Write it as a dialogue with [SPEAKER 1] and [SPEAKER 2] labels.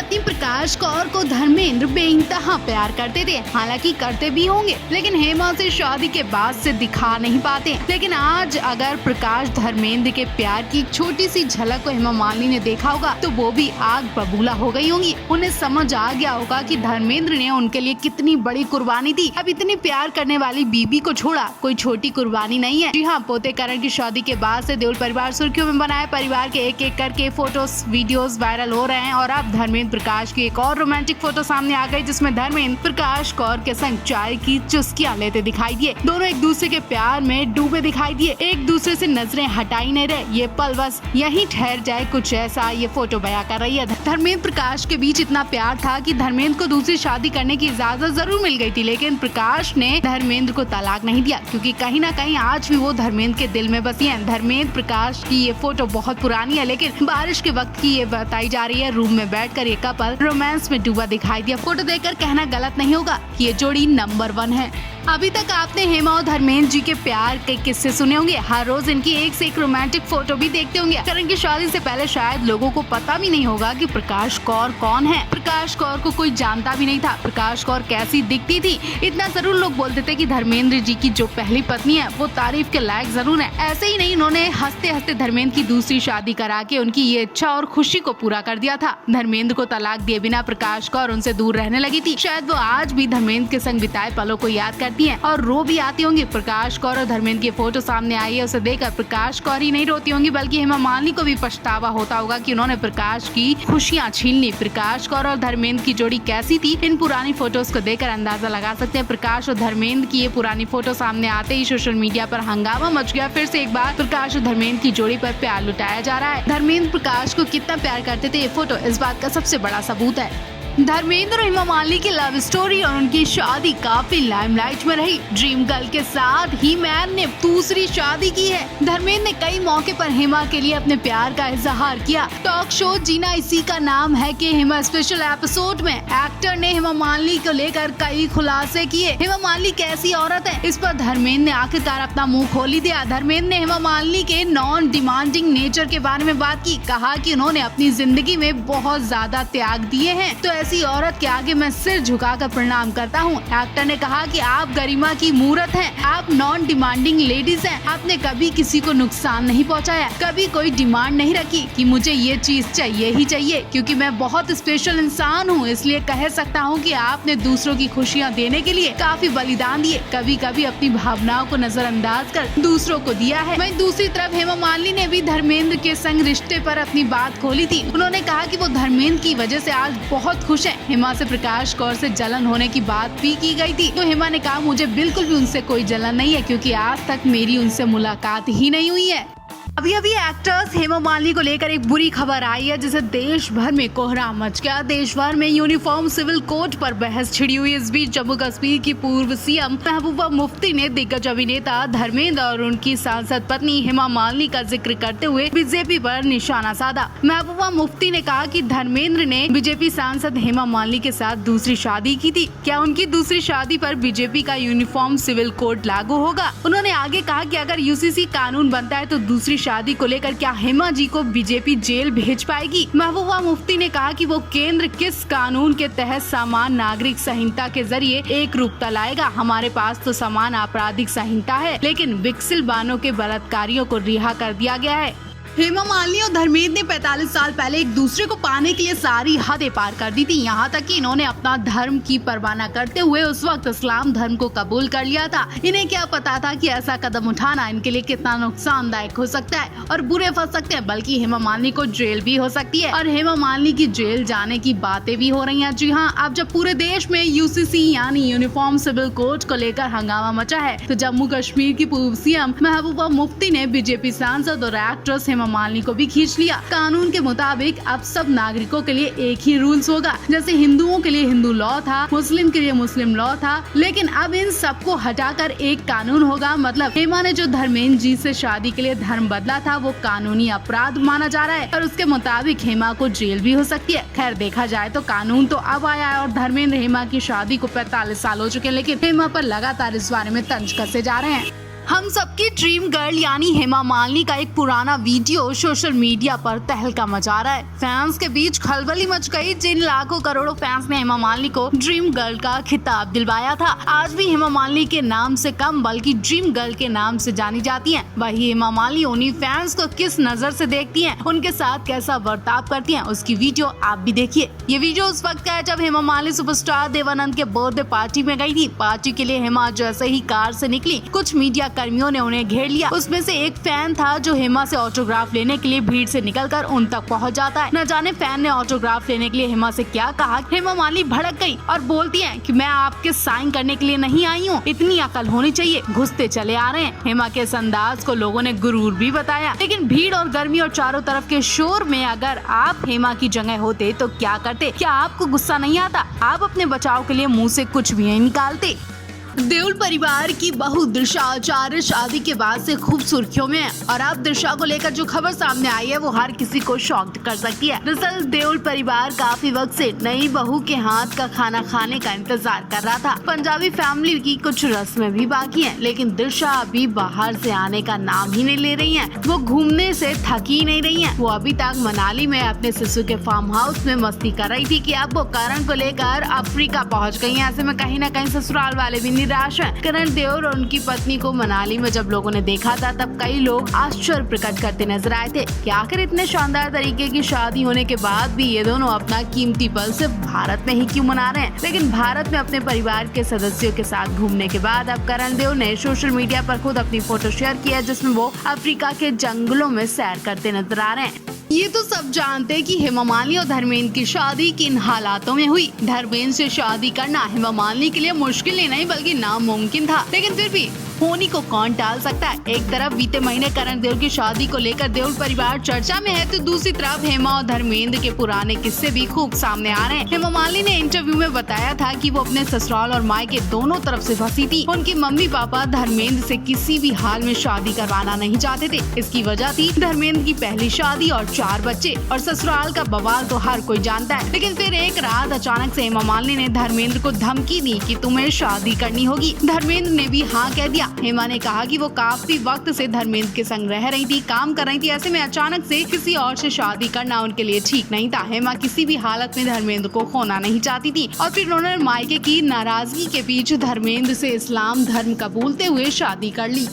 [SPEAKER 1] पत्नी प्रकाश कौर को धर्मेंद्र बेइंतहा प्यार करते थे, हालांकि करते भी होंगे, लेकिन हेमा से शादी के बाद से दिखा नहीं पाते। लेकिन आज अगर प्रकाश धर्मेंद्र के प्यार की एक छोटी सी झलक को हेमा मालिनी ने देखा होगा तो वो भी आग बबूला हो गई होंगी। उन्हें समझ आ गया होगा कि धर्मेंद्र ने उनके लिए कितनी बड़ी कुर्बानी दी। अब इतनी प्यार करने वाली बीबी को छोड़ा कोई छोटी कुर्बानी नहीं है। जी हाँ, पोते करण की शादी के बाद से देओल परिवार सुर्खियों में बनाए। परिवार के एक एक करके फोटोज वीडियोस वायरल हो रहे हैं और अब धर्मेंद्र प्रकाश की एक और रोमांटिक फोटो सामने आ गई, जिसमें धर्मेंद्र प्रकाश कौर के संग चाय की चुस्कियां लेते दिखाई दिए। दोनों एक दूसरे के प्यार में डूबे दिखाई दिए, एक दूसरे से नजरें हटा ही नहीं रहे। ये पल बस यहीं ठहर जाए, कुछ ऐसा ये फोटो बयां कर रही है। धर्मेंद्र प्रकाश के बीच इतना प्यार था कि धर्मेंद्र को दूसरी शादी करने की इजाजत जरूर मिल गई थी, लेकिन प्रकाश ने धर्मेंद्र को तलाक नहीं दिया, क्योंकि कहीं ना कहीं आज भी वो धर्मेंद्र के दिल में बसी है। धर्मेंद्र प्रकाश की ये फोटो बहुत पुरानी है, लेकिन बारिश के वक्त की ये बताई जा रही है। रूम में बैठकर ये कपल रोमांस में डूबा दिखाई दिया। फोटो देखकर कहना गलत नहीं होगा, ये जोड़ी नंबर 1 है। अभी तक आपने हेमा और धर्मेंद्र जी के प्यार के किस्से सुने होंगे। हर रोज इनकी एक से एक रोमांटिक फोटो भी देखते होंगे। करण की शादी से पहले शायद लोगों को पता भी नहीं होगा कि प्रकाश कौर कौन है। प्रकाश कौर को कोई जानता भी नहीं था। प्रकाश कौर कैसी दिखती थी, इतना जरूर लोग बोलते थे कि धर्मेंद्र जी की जो पहली पत्नी है वो तारीफ के लायक जरूर है। ऐसे ही नहीं, उन्होंने हंसते हंसते धर्मेंद्र की दूसरी शादी करा के उनकी ये इच्छा और खुशी को पूरा कर दिया था। धर्मेंद्र को तलाक दिए बिना प्रकाश कौर उनसे दूर रहने लगी थी। शायद वो आज भी धर्मेंद्र के संग बिताए पलों को याद करती है और रो भी आती होंगी। प्रकाश कौर और धर्मेंद्र की फोटो सामने आई है, उसे देखकर प्रकाश कौर ही नहीं रोती होंगी, बल्कि हेमा मालिनी को भी पछतावा होता होगा कि उन्होंने प्रकाश की खुशियां छीन ली। प्रकाश कौर और धर्मेंद्र की जोड़ी कैसी थी, इन पुरानी फोटोज को देखकर अंदाजा लगा सकते हैं। प्रकाश और धर्मेंद्र की ये पुरानी फोटो सामने आते ही सोशल मीडिया पर हंगामा मच गया। फिर से एक बार प्रकाश और धर्मेंद्र की जोड़ी पर प्यार लुटाया जा रहा है। धर्मेंद्र प्रकाश को कितना प्यार करते थे, ये फोटो इस बात का सबसे बड़ा सबूत है। धर्मेंद्र और हेमा मालिनी की लव स्टोरी और उनकी शादी काफी लाइमलाइट में रही। ड्रीम गर्ल के साथ ही मैन ने दूसरी शादी की है। धर्मेंद्र ने कई मौके पर हेमा के लिए अपने प्यार का इजहार किया। टॉक शो जीना इसी का नाम है कि हेमा स्पेशल एपिसोड में एक्टर ने हेमा मालिनी को लेकर कई खुलासे किए। हेमा मालिनी कैसी औरत है, इस पर धर्मेंद्र ने आखिरकार अपना मुंह खोल ही दिया। धर्मेंद्र ने हेमा मालिनी के नॉन डिमांडिंग नेचर के बारे में बात की। कहा कि उन्होंने अपनी जिंदगी में बहुत ज्यादा त्याग दिए हैं, तो ऐसी औरत के आगे मैं सिर झुकाकर प्रणाम करता हूँ। एक्टर ने कहा कि आप गरिमा की मूरत हैं, आप नॉन डिमांडिंग लेडीज हैं। आपने कभी किसी को नुकसान नहीं पहुँचाया, कभी कोई डिमांड नहीं रखी कि मुझे ये चीज चाहिए ही चाहिए, क्योंकि मैं बहुत स्पेशल इंसान हूँ। इसलिए कह सकता हूँ कि आपने दूसरों की खुशियाँ देने के लिए काफी बलिदान दिए, कभी कभी अपनी भावनाओं को नजरअंदाज कर दूसरों को दिया है। वहीं दूसरी तरफ हेमा मालिनी ने भी धर्मेंद्र के संग रिश्ते पर अपनी बात खोली थी। उन्होंने कहा कि वो धर्मेंद्र की वजह से आज बहुत खुश है। हेमा से प्रकाश कौर से जलन होने की बात भी की गई थी, तो हेमा ने कहा मुझे बिल्कुल भी उनसे कोई जलन नहीं है, क्योंकि आज तक मेरी उनसे मुलाकात ही नहीं हुई है। अभी एक्टर्स हेमा मालिनी को लेकर एक बुरी खबर आई है, जिसे देश भर में कोहराम मच गया। देश भर में यूनिफॉर्म सिविल कोड पर बहस छिड़ी हुई। इस बीच जम्मू कश्मीर की पूर्व सीएम महबूबा मुफ्ती ने दिग्गज अभिनेता धर्मेंद्र और उनकी सांसद पत्नी हेमा मालिनी का जिक्र करते हुए बीजेपी पर निशाना साधा। महबूबा मुफ्ती ने कहा कि धर्मेंद्र ने बीजेपी सांसद हेमा मालिनी के साथ दूसरी शादी की थी। क्या उनकी दूसरी शादी पर बीजेपी का यूनिफॉर्म सिविल कोड लागू होगा? उन्होंने आगे कहा कि अगर यूसीसी कानून बनता है तो दूसरी शादी को लेकर क्या हेमा जी को बीजेपी जेल भेज पाएगी? महबूबा मुफ्ती ने कहा कि वो केंद्र किस कानून के तहत समान नागरिक संहिता के जरिए एक रूपता लाएगा। हमारे पास तो समान आपराधिक संहिता है, लेकिन विकसिल बानों के बलात्कारियों को रिहा कर दिया गया है। हेमा मालिनी और धर्मेंद्र ने 45 साल पहले एक दूसरे को पाने के लिए सारी हदें पार कर दी थी। यहाँ तक कि इन्होंने अपना धर्म की परवाह न करते हुए उस वक्त इस्लाम धर्म को कबूल कर लिया था। इन्हें क्या पता था कि ऐसा कदम उठाना इनके लिए कितना नुकसानदायक हो सकता है और बुरे फंस सकते हैं, बल्कि हेमा मालिनी को जेल भी हो सकती है और हेमा मालिनी की जेल जाने की बातें भी हो रही है। जी हाँ, अब जब पूरे देश में यूसीसी यानी यूनिफॉर्म सिविल कोड को लेकर हंगामा मचा है, तो जम्मू कश्मीर की पूर्व सीएम महबूबा मुफ्ती ने बीजेपी सांसद और एक्ट्रेस हेमा मालिनी को भी खींच लिया। कानून के मुताबिक अब सब नागरिकों के लिए एक ही रूल्स होगा। जैसे हिंदुओं के लिए हिंदू लॉ था, मुस्लिम के लिए मुस्लिम लॉ था, लेकिन अब इन सबको हटाकर एक कानून होगा। मतलब हेमा ने जो धर्मेंद्र जी से शादी के लिए धर्म बदला था वो कानूनी अपराध माना जा रहा है और उसके मुताबिक हेमा को जेल भी हो सकती है। खैर देखा जाए तो कानून तो अब आया है और धर्मेंद्र हेमा की शादी को 45 साल हो चुके हैं, लेकिन हेमा पर लगातार इस बारे में तंज कसे जा रहे हैं। हम सबकी ड्रीम गर्ल यानी हेमा मालिनी का एक पुराना वीडियो सोशल मीडिया पर तहलका मचा रहा है। फैंस के बीच खलबली मच गई। जिन लाखों करोड़ों फैंस ने हेमा मालिनी को ड्रीम गर्ल का खिताब दिलवाया था, आज भी हेमा मालिनी के नाम से कम बल्कि ड्रीम गर्ल के नाम से जानी जाती हैं। वही हेमा मालिनी उन्हीं फैंस को किस नजर से देखती हैं, उनके साथ कैसा बर्ताव करती हैं, उसकी वीडियो आप भी देखिए। ये वीडियो उस वक्त का है जब हेमा मालिनी सुपरस्टार देवानंद के बर्थडे पार्टी में गई थी। पार्टी के लिए हेमा जैसे ही कार से निकली, कुछ मीडिया कर्मियों ने उन्हें घेर लिया। उसमें से एक फैन था जो हेमा से ऑटोग्राफ लेने के लिए भीड़ से निकलकर उन तक पहुंच जाता है। न जाने फैन ने ऑटोग्राफ लेने के लिए हेमा से क्या कहा। हेमा मालिनी भड़क गई और बोलती है कि मैं आपके साइन करने के लिए नहीं आई हूँ, इतनी अकल होनी चाहिए, घुसते चले आ रहे हैं। हेमा के इस अंदाज को लोगों ने गुरूर भी बताया, लेकिन भीड़ और गर्मी और चारों तरफ के शोर में अगर आप हेमा की जगह होते तो क्या करते? क्या आपको गुस्सा नहीं आता? आप अपने बचाव के लिए मुंह से कुछ भी नहीं निकालते? देओल परिवार की बहू दिशा आचार्य शादी के बाद से खूब सुर्खियों में है और अब दिशा को लेकर जो खबर सामने आई है वो हर किसी को शॉक्ड कर सकती है। दरअसल देओल परिवार काफी वक्त से नई बहू के हाथ का खाना खाने का इंतजार कर रहा था। पंजाबी फैमिली की कुछ रस्में भी बाकी हैं, लेकिन दिशा अभी बाहर से आने का नाम ही नहीं ले रही हैं। वो घूमने से थकी नहीं रही हैं। वो अभी तक मनाली में अपने ससुर के फार्म हाउस में मस्ती कर रही थी कि अब वो करण को लेकर अफ्रीका पहुँच गई है। ऐसे में कहीं न कहीं ससुराल वाले भी निराश है। करण देओल और उनकी पत्नी को मनाली में जब लोगों ने देखा था तब कई लोग आश्चर्य प्रकट करते नजर आए थे कि आखिर इतने शानदार तरीके की शादी होने के बाद भी ये दोनों अपना कीमती पल सिर्फ भारत में ही क्यों मना रहे हैं। लेकिन भारत में अपने परिवार के सदस्यों के साथ घूमने के बाद अब करण देओल ने सोशल मीडिया पर खुद अपनी फोटो शेयर की है, जिसमें वो अफ्रीका के जंगलों में सैर करते नजर आ रहे हैं। ये तो सब जानते हैं कि हेमा मालिनी और धर्मेंद्र की शादी किन हालातों में हुई। धर्मेंद्र से शादी करना हेमा मालिनी के लिए मुश्किल ही नहीं बल्कि नामुमकिन था, लेकिन फिर भी होनी को कौन टाल सकता है। एक तरफ बीते महीने करण देओल की शादी को लेकर देओल परिवार चर्चा में है, तो दूसरी तरफ हेमा और धर्मेंद्र के पुराने किस्से भी खूब सामने आ रहे हैं। हेमा मालिनी ने इंटरव्यू में बताया था कि वो अपने ससुराल और मायके दोनों तरफ से फंसी थी। उनके मम्मी पापा धर्मेंद्र से किसी भी हाल में शादी करवाना नहीं चाहते थे। इसकी वजह थी धर्मेंद्र की पहली शादी और 4 बच्चे, और ससुराल का बवाल तो हर कोई जानता है। लेकिन फिर एक रात अचानक से हेमा मालिनी ने धर्मेंद्र को धमकी दी कि तुम्हें शादी करनी होगी। धर्मेंद्र ने भी हाँ कह दिया। हेमा ने कहा कि वो काफी वक्त से धर्मेंद्र के संग रह रही थी, काम कर रही थी। ऐसे में अचानक से किसी और से शादी करना उनके लिए ठीक नहीं था। हेमा किसी भी हालत में धर्मेंद्र को खोना नहीं चाहती थी और फिर उन्होंने मायके की नाराजगी के बीच धर्मेंद्र से इस्लाम धर्म कबूलते हुए शादी कर ली।